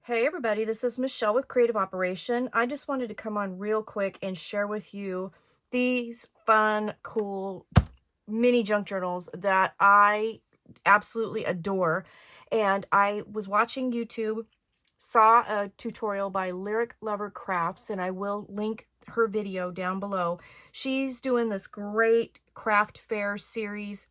Hey everybody, this is Michelle with Creative Operation. I just wanted to come on real quick and share with you these fun, cool mini junk journals that I absolutely adore. And I was watching YouTube, saw a tutorial by Lyric Lover Crafts, and I will link her video down below. She's doing this great craft fair series,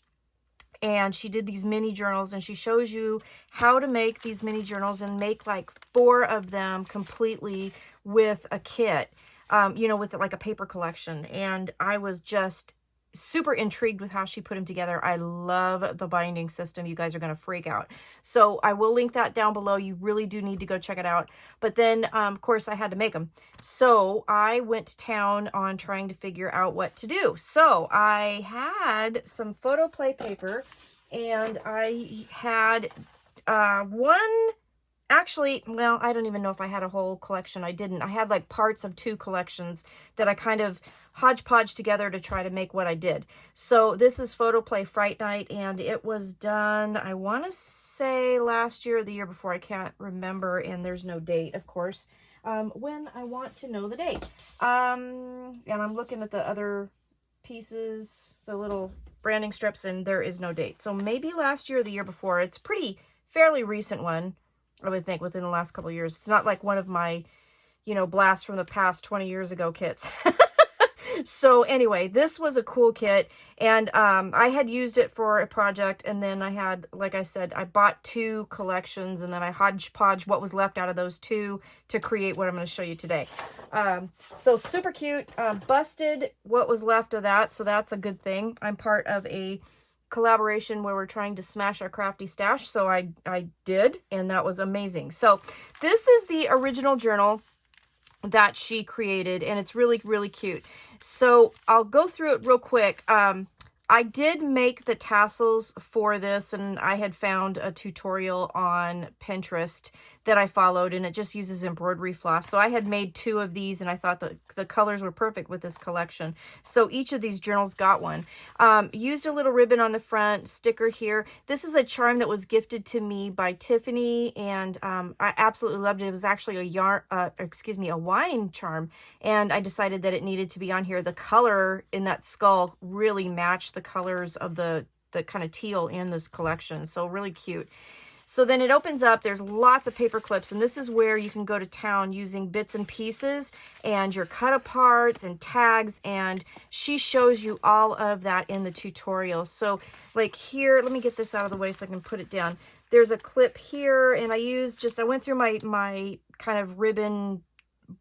and she did these mini journals, and she shows you how to make these mini journals and make like 4 of them completely with a kit, with like a paper collection. And I was just super intrigued with how she put them together. I love the binding system. You guys are going to freak out. So I will link that down below. You really do need to go check it out. But then, of course, I had to make them. So I went to town on trying to figure out what to do. So I had some photo play paper, and I had well, I don't even know if I had a whole collection. I didn't. I had like parts of 2 collections that I kind of hodgepodge together to try to make what I did. So this is Photo Play Fright Night, and it was done, I want to say last year or the year before. I can't remember, and there's no date, of course, when I want to know the date. And I'm looking at the other pieces, the little branding strips, and there is no date. So maybe last year or the year before. It's fairly recent one, I would think, within the last couple of years. It's not like one of my, blast from the past 20 years ago kits. So anyway, this was a cool kit, and I had used it for a project, and then I had, like I said, I bought 2 collections, and then I hodgepodge what was left out of those 2 to create what I'm going to show you today. So super cute, busted what was left of that, so that's a good thing. I'm part of a collaboration where we're trying to smash our crafty stash, so I did, and that was amazing. So this is the original journal that she created, and it's really, really cute. So I'll go through it real quick. I did make the tassels for this, and I had found a tutorial on Pinterest that I followed, and it just uses embroidery floss. So I had made 2 of these, and I thought that the colors were perfect with this collection. So each of these journals got one. Used a little ribbon on the front, sticker here. This is a charm that was gifted to me by Tiffany, and I absolutely loved it. It was actually a wine charm, and I decided that it needed to be on here. The color in that skull really matched the colors of the kind of teal in this collection, so really cute. So then it opens up, there's lots of paper clips, and this is where you can go to town using bits and pieces and your cut aparts and tags, and she shows you all of that in the tutorial. So like here, let me get this out of the way so I can put it down. There's a clip here, and I went through my kind of ribbon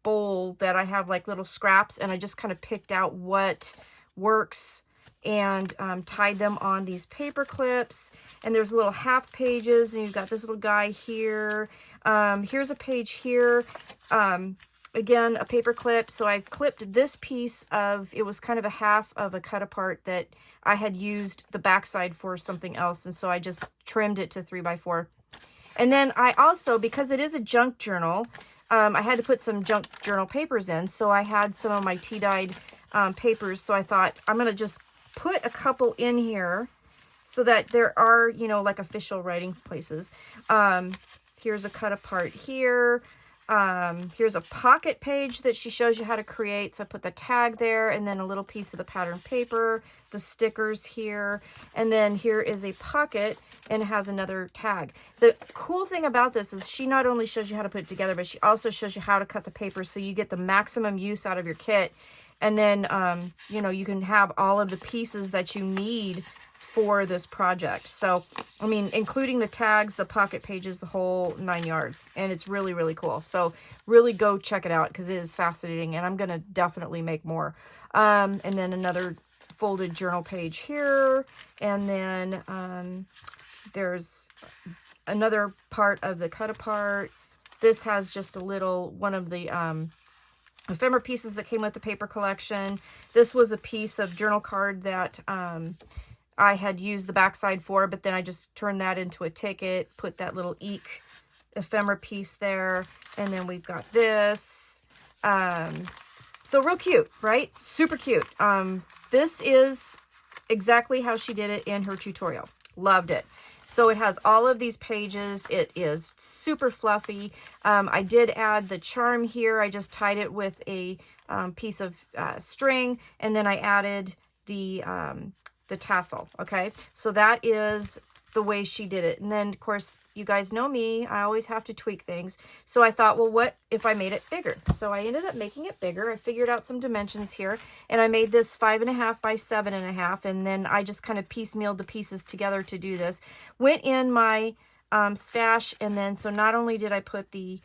bowl that I have like little scraps, and I just kind of picked out what works and tied them on these paper clips. And there's little half pages, and you've got this little guy here. Here's a page here. Again, a paper clip. So I clipped this piece it was kind of a half of a cut apart that I had used the backside for something else, and so I just trimmed it to 3x4. And then I also, because it is a junk journal, I had to put some junk journal papers in. So I had some of my tea-dyed papers, so I thought I'm going to just put a couple in here so that there are, like official writing places. Here's a cut apart here. Here's a pocket page that she shows you how to create. So I put the tag there, and then a little piece of the pattern paper, the stickers here, and then here is a pocket, and it has another tag. The cool thing about this is she not only shows you how to put it together, but she also shows you how to cut the paper so you get the maximum use out of your kit. And then, you can have all of the pieces that you need for this project. So, I mean, including the tags, the pocket pages, the whole 9 yards. And it's really, really cool. So really go check it out because it is fascinating. And I'm going to definitely make more. And then another folded journal page here. And then there's another part of the cut apart. This has just a little, one of the ephemera pieces that came with the paper collection. This was a piece of journal card that I had used the backside for, but then I just turned that into a ticket, put that little eek ephemera piece there, and then we've got this. So real cute, right? Super cute. This is exactly how she did it in her tutorial. Loved it. So it has all of these pages. It is super fluffy. I did add the charm here. I just tied it with a piece of string, and then I added the tassel. Okay, so that is the way she did it. And then of course, you guys know me, I always have to tweak things. So I thought, well, what if I made it bigger? So I ended up making it bigger. I figured out some dimensions here, and I made this 5.5 by 7.5, and then I just kind of piecemealed the pieces together to do this. Went in my stash, and then so not only did I put the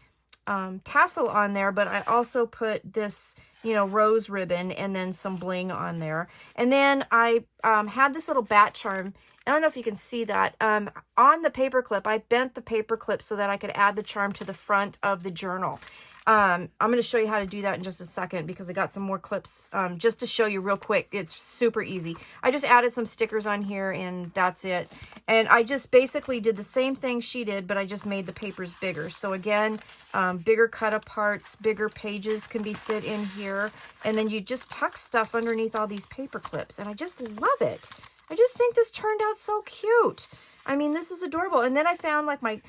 tassel on there, but I also put this, you know, rose ribbon and then some bling on there. And then I had this little bat charm. I don't know if you can see that. On the paper clip, I bent the paper clip so that I could add the charm to the front of the journal. I'm going to show you how to do that in just a second, because I got some more clips just to show you real quick. It's super easy. I just added some stickers on here, and that's it. And I just basically did the same thing she did, but I just made the papers bigger. So again, bigger cut aparts, bigger pages can be fit in here. And then you just tuck stuff underneath all these paper clips. And I just love it. I just think this turned out so cute. I mean, this is adorable. And then I found like my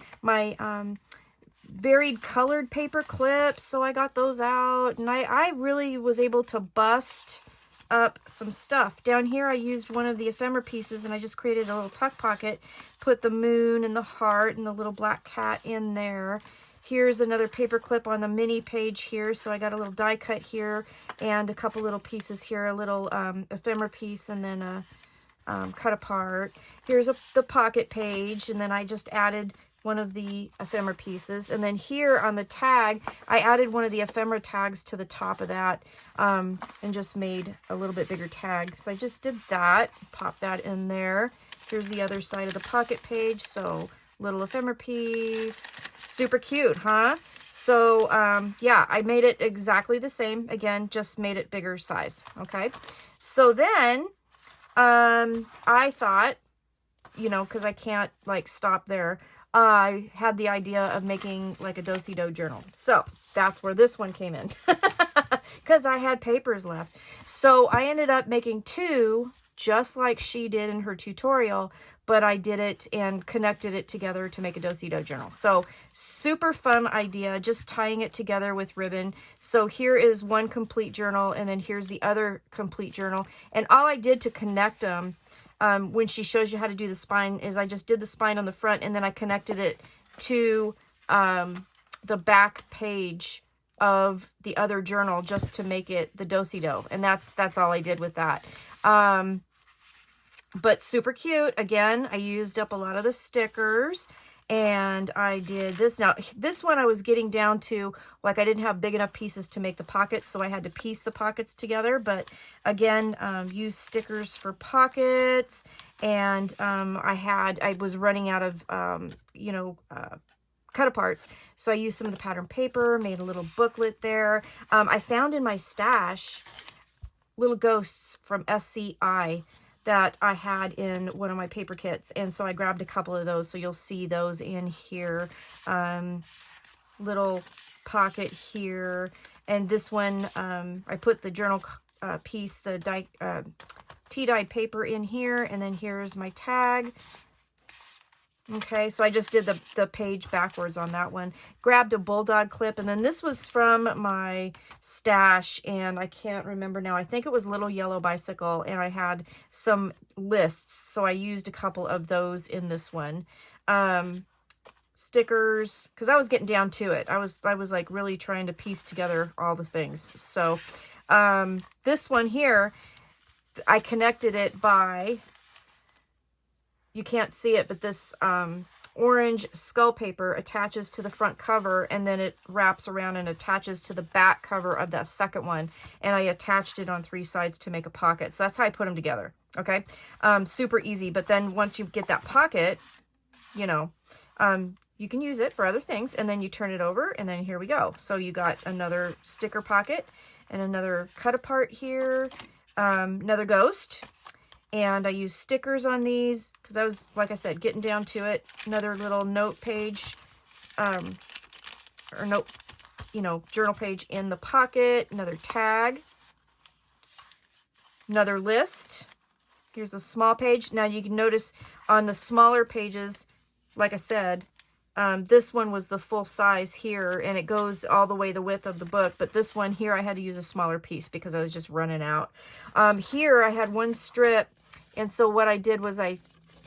varied colored paper clips, so I got those out, and I really was able to bust up some stuff. Down here I used one of the ephemera pieces, and I just created a little tuck pocket, put the moon and the heart and the little black cat in there. Here's another paper clip on the mini page here, so I got a little die cut here and a couple little pieces here, a little ephemera piece, and then a cut apart. Here's the pocket page, and then I just added one of the ephemera pieces. And then here on the tag, I added one of the ephemera tags to the top of that, and just made a little bit bigger tag. So I just did that, pop that in there. Here's the other side of the pocket page, so little ephemera piece. Super cute, huh? So yeah, I made it exactly the same. Again, just made it bigger size, okay? So then I thought, you know, because I can't like stop there, I had the idea of making like a do-si-do journal. So that's where this one came in, because I had papers left. So I ended up making two, just like she did in her tutorial, but I did it and connected it together to make a do-si-do journal. So super fun idea, just tying it together with ribbon. So here is one complete journal, and then here's the other complete journal. And all I did to connect them, when she shows you how to do the spine, is I just did the spine on the front, and then I connected it to the back page of the other journal just to make it the do-si-do. And that's all I did with that. But super cute. Again, I used up a lot of the stickers, and I did this. Now, this one I was getting down to, like, I didn't have big enough pieces to make the pockets, so I had to piece the pockets together. But again, use stickers for pockets, and I was running out of, cut aparts. So I used some of the pattern paper, made a little booklet there. I found in my stash little ghosts from SCI that I had in one of my paper kits, and so I grabbed a couple of those, so you'll see those in here. Little pocket here, and this one I put the journal piece, the tea-dyed paper in here, and then here's my tag. Okay, so I just did the page backwards on that one. Grabbed a bulldog clip, and then this was from my stash, and I can't remember now. I think it was Little Yellow Bicycle, and I had some lists, so I used a couple of those in this one. Stickers, because I was getting down to it. I was like really trying to piece together all the things. So this one here, I connected it by... You can't see it, but this orange skull paper attaches to the front cover, and then it wraps around and attaches to the back cover of that second one. And I attached it on 3 sides to make a pocket. So that's how I put them together. Okay. Super easy. But then once you get that pocket, you know, you can use it for other things, and then you turn it over, and then here we go. So you got another sticker pocket and another cut apart here, another ghost. And I used stickers on these because I was, like I said, getting down to it. Another little note page, or note, journal page in the pocket. Another tag. Another list. Here's a small page. Now you can notice on the smaller pages, like I said, this one was the full size here, and it goes all the way the width of the book. But this one here, I had to use a smaller piece because I was just running out. Here, I had one strip, and so what I did was I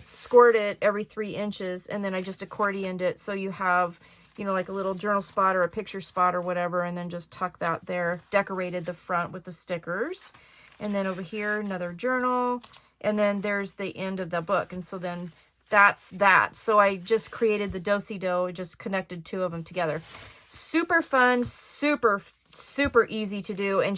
scored it every 3 inches, and then I just accordioned it so you have, you know, like a little journal spot or a picture spot or whatever, and then just tuck that there. Decorated the front with the stickers. And then over here, another journal, and then there's the end of the book. And so then that's that. So I just created the do-si-do, just connected 2 of them together. Super fun, super easy to do. And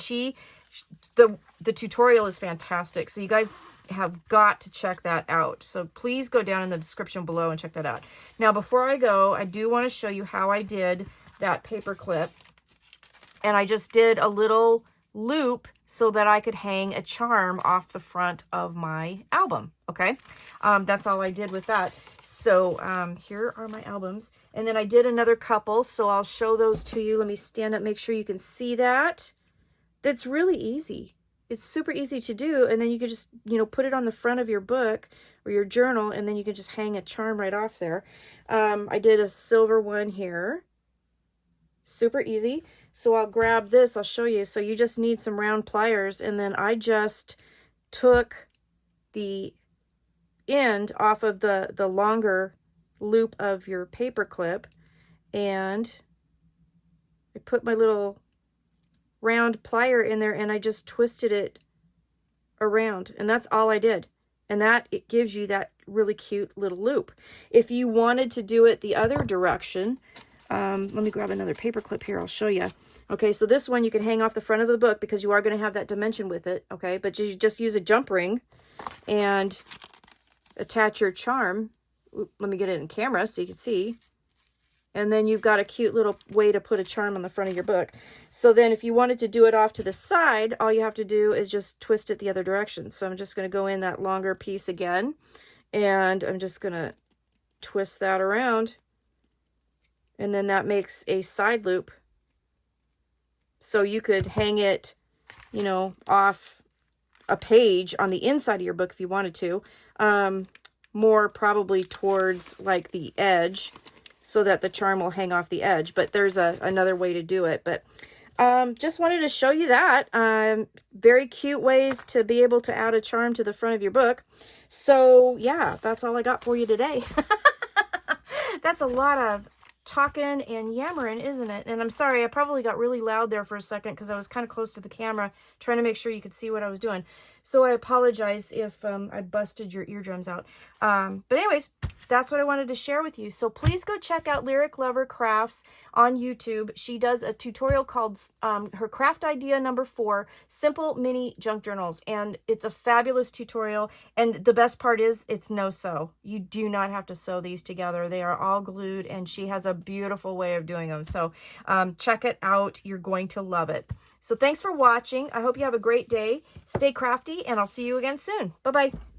the tutorial is fantastic. So you guys have got to check that out. So please go down in the description below and check that out. Now, before I go, I do want to show you how I did that paper clip. And I just did a little loop so that I could hang a charm off the front of my album. Okay, that's all I did with that. So here are my albums, and then I did another couple, so I'll show those to you. Let me stand up, make sure you can see that. That's really easy. It's super easy to do, and then you can just, you know, put it on the front of your book or your journal, and then you can just hang a charm right off there. I did a silver one here. Super easy. So I'll grab this, I'll show you. So you just need some round pliers, and then I just took the end off of the longer loop of your paper clip, and I put my little round plier in there, and I just twisted it around, and that's all I did. And that, it gives you that really cute little loop. If you wanted to do it the other direction, let me grab another paper clip here, I'll show you. Okay, so this one you can hang off the front of the book because you are going to have that dimension with it, okay? But you just use a jump ring and attach your charm. Oop, let me get it in camera so you can see. And then you've got a cute little way to put a charm on the front of your book. So then if you wanted to do it off to the side, all you have to do is just twist it the other direction. So I'm just going to go in that longer piece again, and I'm just going to twist that around. And then that makes a side loop. So you could hang it, you know, off a page on the inside of your book if you wanted to. More probably towards like the edge, so that the charm will hang off the edge. But there's another way to do it. But just wanted to show you that. Very cute ways to be able to add a charm to the front of your book. So yeah, that's all I got for you today. That's a lot of talking and yammering, isn't it? And I'm sorry, I probably got really loud there for a second because I was kind of close to the camera trying to make sure you could see what I was doing. So I apologize if I busted your eardrums out. But anyways, that's what I wanted to share with you. So please go check out Lyric Lover Crafts on YouTube. She does a tutorial called her craft idea number 4, simple mini junk journals. And it's a fabulous tutorial. And the best part is it's no sew. You do not have to sew these together. They are all glued, and she has a beautiful way of doing them. So check it out. You're going to love it. So thanks for watching. I hope you have a great day. Stay crafty, and I'll see you again soon. Bye-bye.